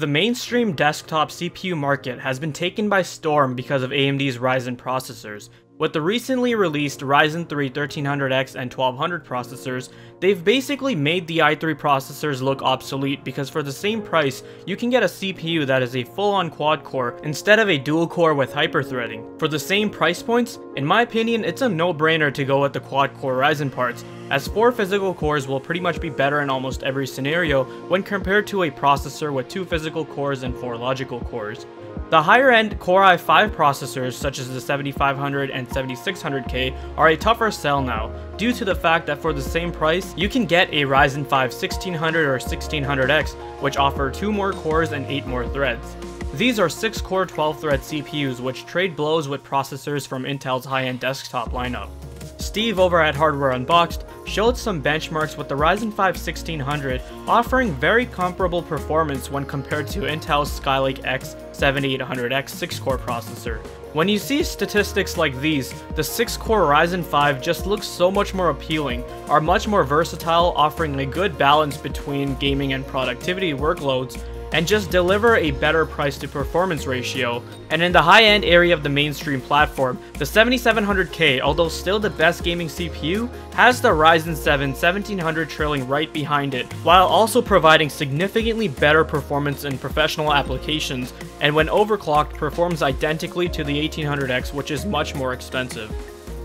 The mainstream desktop CPU market has been taken by storm because of AMD's Ryzen processors. With the recently released Ryzen 3 1300X and 1200 processors, they've basically made the i3 processors look obsolete because for the same price, you can get a CPU that is a full-on quad-core instead of a dual-core with hyper-threading. For the same price points, in my opinion, it's a no-brainer to go with the quad-core Ryzen parts, as 4 physical cores will pretty much be better in almost every scenario when compared to a processor with 2 physical cores and 4 logical cores. The higher-end Core i5 processors such as the 7500 and 7600K are a tougher sell now, due to the fact that for the same price, you can get a Ryzen 5 1600 or 1600X, which offer 2 more cores and 8 more threads. These are 6-core 12-thread CPUs which trade blows with processors from Intel's high-end desktop lineup. Steve over at Hardware Unboxed showed some benchmarks with the Ryzen 5 1600 offering very comparable performance when compared to Intel's Skylake X 7800X 6-core processor. When you see statistics like these, the 6-core Ryzen 5 just looks so much more appealing, are much more versatile, offering a good balance between gaming and productivity workloads, and just deliver a better price to performance ratio. And in the high-end area of the mainstream platform, the 7700K, although still the best gaming CPU, has the Ryzen 7 1700 trailing right behind it, while also providing significantly better performance in professional applications, and when overclocked performs identically to the 1800X, which is much more expensive.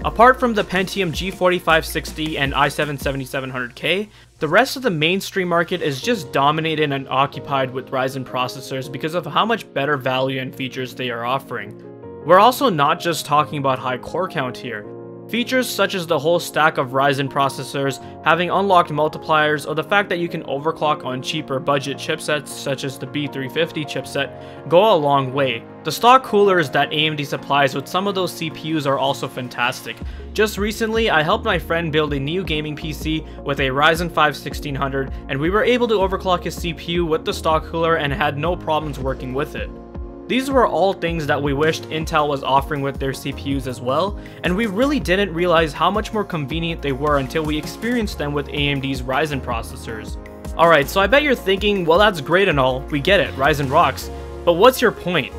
Apart from the Pentium G4560 and i7 7700K, the rest of the mainstream market is just dominated and occupied with Ryzen processors because of how much better value and features they are offering. We're also not just talking about high core count here. Features such as the whole stack of Ryzen processors, having unlocked multipliers, or the fact that you can overclock on cheaper budget chipsets such as the B350 chipset go a long way. The stock coolers that AMD supplies with some of those CPUs are also fantastic. Just recently, I helped my friend build a new gaming PC with a Ryzen 5 1600, and we were able to overclock his CPU with the stock cooler and had no problems working with it. These were all things that we wished Intel was offering with their CPUs as well, and we really didn't realize how much more convenient they were until we experienced them with AMD's Ryzen processors. Alright, so I bet you're thinking, well that's great and all, we get it, Ryzen rocks, but what's your point?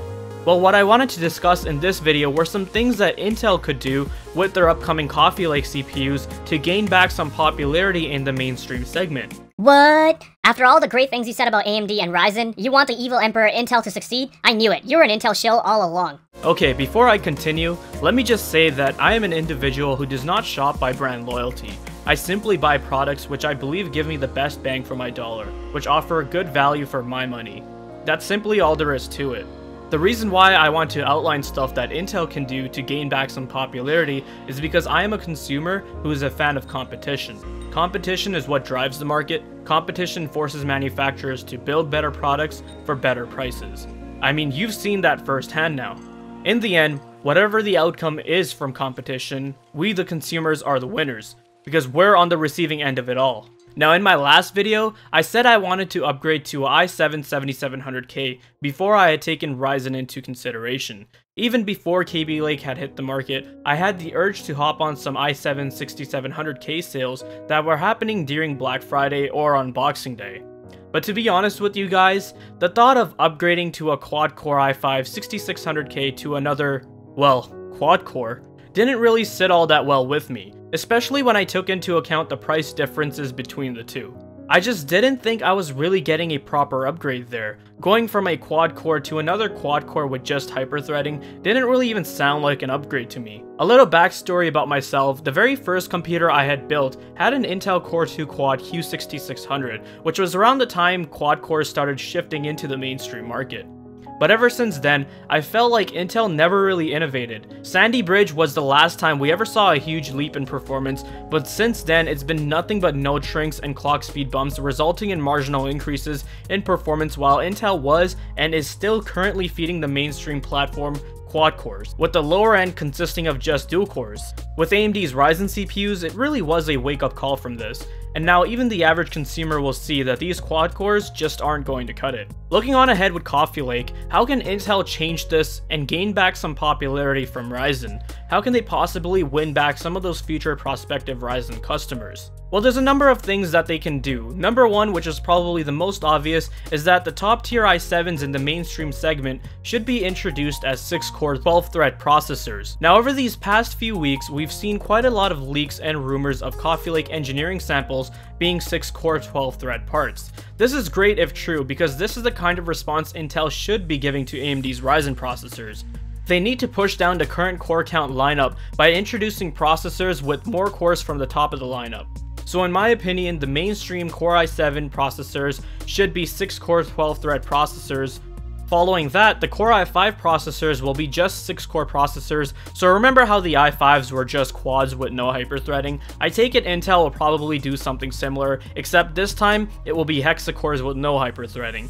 Well, what I wanted to discuss in this video were some things that Intel could do with their upcoming Coffee Lake CPUs to gain back some popularity in the mainstream segment. What? After all the great things you said about AMD and Ryzen, you want the evil emperor Intel to succeed? I knew it, you're an Intel shill all along. Okay, before I continue, let me just say that I am an individual who does not shop by brand loyalty. I simply buy products which I believe give me the best bang for my dollar, which offer a good value for my money. That's simply all there is to it. The reason why I want to outline stuff that Intel can do to gain back some popularity is because I am a consumer who is a fan of competition. Competition is what drives the market. Competition forces manufacturers to build better products for better prices. I mean, you've seen that firsthand now. In the end, whatever the outcome is from competition, we the consumers are the winners, because we're on the receiving end of it all. Now in my last video, I said I wanted to upgrade to a i7 7700K before I had taken Ryzen into consideration. Even before Kaby Lake had hit the market, I had the urge to hop on some i7 6700K sales that were happening during Black Friday or on Boxing Day. But to be honest with you guys, the thought of upgrading to a quad-core i5 6600K to another, well, quad-core, didn't really sit all that well with me, especially when I took into account the price differences between the two. I just didn't think I was really getting a proper upgrade there. Going from a quad-core to another quad-core with just hyper-threading didn't really even sound like an upgrade to me. A little backstory about myself, the very first computer I had built had an Intel Core 2 Quad Q6600, which was around the time quad-cores started shifting into the mainstream market. But ever since then, I felt like Intel never really innovated. Sandy Bridge was the last time we ever saw a huge leap in performance, but since then it's been nothing but node shrinks and clock speed bumps, resulting in marginal increases in performance, while Intel was and is still currently feeding the mainstream platform quad cores, with the lower end consisting of just dual cores. With AMD's Ryzen CPUs, it really was a wake-up call from this, and now even the average consumer will see that these quad cores just aren't going to cut it. Looking on ahead with Coffee Lake, how can Intel change this and gain back some popularity from Ryzen? how can they possibly win back some of those future prospective Ryzen customers? Well, there's a number of things that they can do. Number one, which is probably the most obvious, is that the top tier i7s in the mainstream segment should be introduced as 6-core 12-thread processors. Now, over these past few weeks, we've seen quite a lot of leaks and rumors of Coffee Lake engineering samples being 6-core 12-thread parts. This is great if true, because this is the kind of response Intel should be giving to AMD's Ryzen processors. They need to push down the current core count lineup by introducing processors with more cores from the top of the lineup. So in my opinion, the mainstream Core i7 processors should be 6-core 12-thread processors. Following that, the Core i5 processors will be just 6-core processors. So remember how the i5s were just quads with no hyperthreading? I take it Intel will probably do something similar, except this time it will be hexacores with no hyperthreading.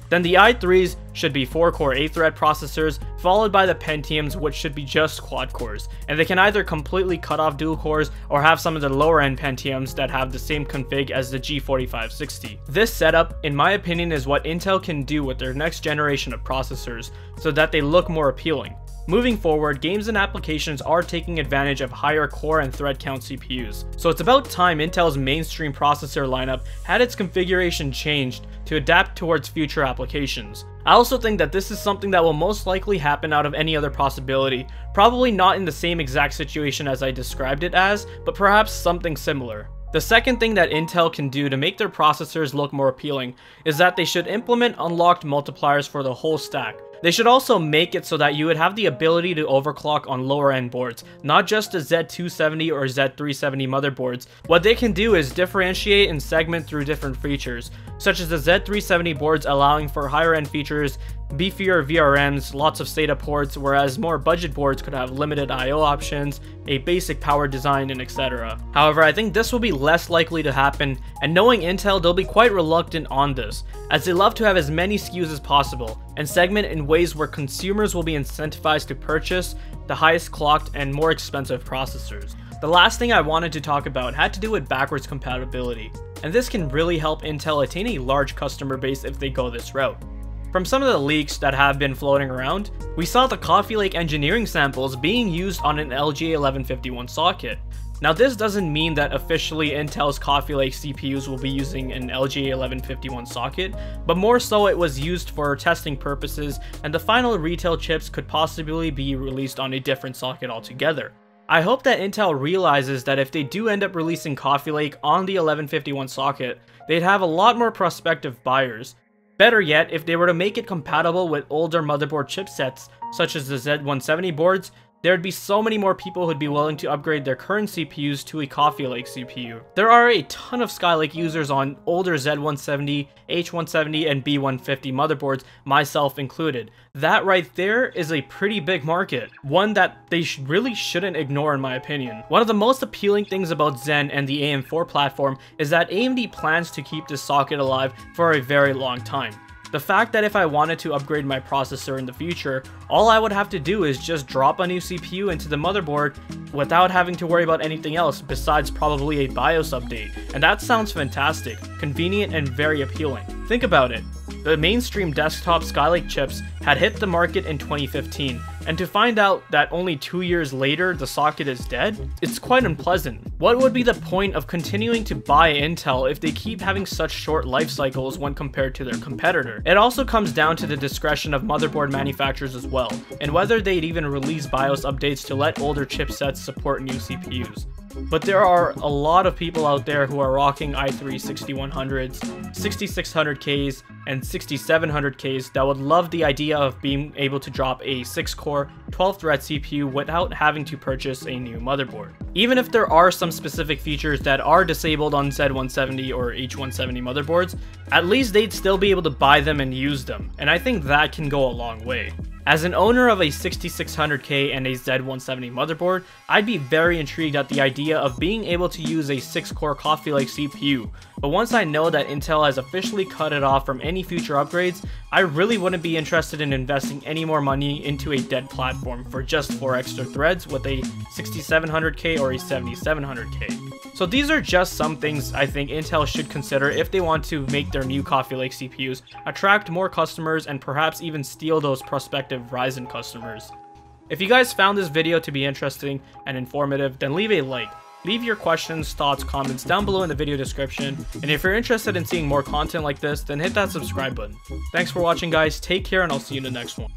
Then the i3s should be 4-core 8-thread processors, followed by the Pentiums, which should be just quad cores, and they can either completely cut off dual cores or have some of the lower end Pentiums that have the same config as the G4560. This setup, in my opinion, is what Intel can do with their next generation of processors, so that they look more appealing. Moving forward, games and applications are taking advantage of higher core and thread count CPUs, so it's about time Intel's mainstream processor lineup had its configuration changed to adapt towards future applications. I also think that this is something that will most likely happen out of any other possibility, probably not in the same exact situation as I described it as, but perhaps something similar. The second thing that Intel can do to make their processors look more appealing is that they should implement unlocked multipliers for the whole stack. They should also make it so that you would have the ability to overclock on lower end boards, not just the Z270 or Z370 motherboards. What they can do is differentiate and segment through different features, such as the Z370 boards allowing for higher end features, beefier VRMs, lots of SATA ports, whereas more budget boards could have limited I/O options, a basic power design, and etc. However, I think this will be less likely to happen, and knowing Intel, they'll be quite reluctant on this, as they love to have as many SKUs as possible, and segment in ways where consumers will be incentivized to purchase the highest clocked and more expensive processors. The last thing I wanted to talk about had to do with backwards compatibility, and this can really help Intel attain a large customer base if they go this route. From some of the leaks that have been floating around, we saw the Coffee Lake engineering samples being used on an LGA1151 socket. Now this doesn't mean that officially Intel's Coffee Lake CPUs will be using an LGA1151 socket, but more so it was used for testing purposes, and the final retail chips could possibly be released on a different socket altogether. I hope that Intel realizes that if they do end up releasing Coffee Lake on the 1151 socket, they'd have a lot more prospective buyers. Better yet, if they were to make it compatible with older motherboard chipsets, such as the Z170 boards, there'd be so many more people who'd be willing to upgrade their current CPUs to a Coffee Lake CPU. There are a ton of Skylake users on older Z170, H170, and B150 motherboards, myself included. That right there is a pretty big market, one that they really shouldn't ignore in my opinion. One of the most appealing things about Zen and the AM4 platform is that AMD plans to keep this socket alive for a very long time. The fact that if I wanted to upgrade my processor in the future, all I would have to do is just drop a new CPU into the motherboard without having to worry about anything else besides probably a BIOS update, and that sounds fantastic, convenient, and very appealing. Think about it. The mainstream desktop Skylake chips had hit the market in 2015, and to find out that only 2 years later the socket is dead, it's quite unpleasant. What would be the point of continuing to buy Intel if they keep having such short life cycles when compared to their competitor? It also comes down to the discretion of motherboard manufacturers as well, and whether they'd even release BIOS updates to let older chipsets support new CPUs. But there are a lot of people out there who are rocking i3 6100s, 6600Ks, and 6700Ks that would love the idea of being able to drop a 6-core, 12-thread CPU without having to purchase a new motherboard. Even if there are some specific features that are disabled on Z170 or H170 motherboards, at least they'd still be able to buy them and use them, and I think that can go a long way. As an owner of a 6600K and a Z170 motherboard, I'd be very intrigued at the idea of being able to use a 6-core Coffee Lake CPU, but once I know that Intel has officially cut it off from any future upgrades, I really wouldn't be interested in investing any more money into a dead platform for just 4 extra threads with a 6700K or a 7700K. So these are just some things I think Intel should consider if they want to make their new Coffee Lake CPUs attract more customers and perhaps even steal those prospective Ryzen customers. If you guys found this video to be interesting and informative, then leave a like. Leave your questions, thoughts, comments down below in the video description, and if you're interested in seeing more content like this, then hit that subscribe button. Thanks for watching guys, take care, and I'll see you in the next one.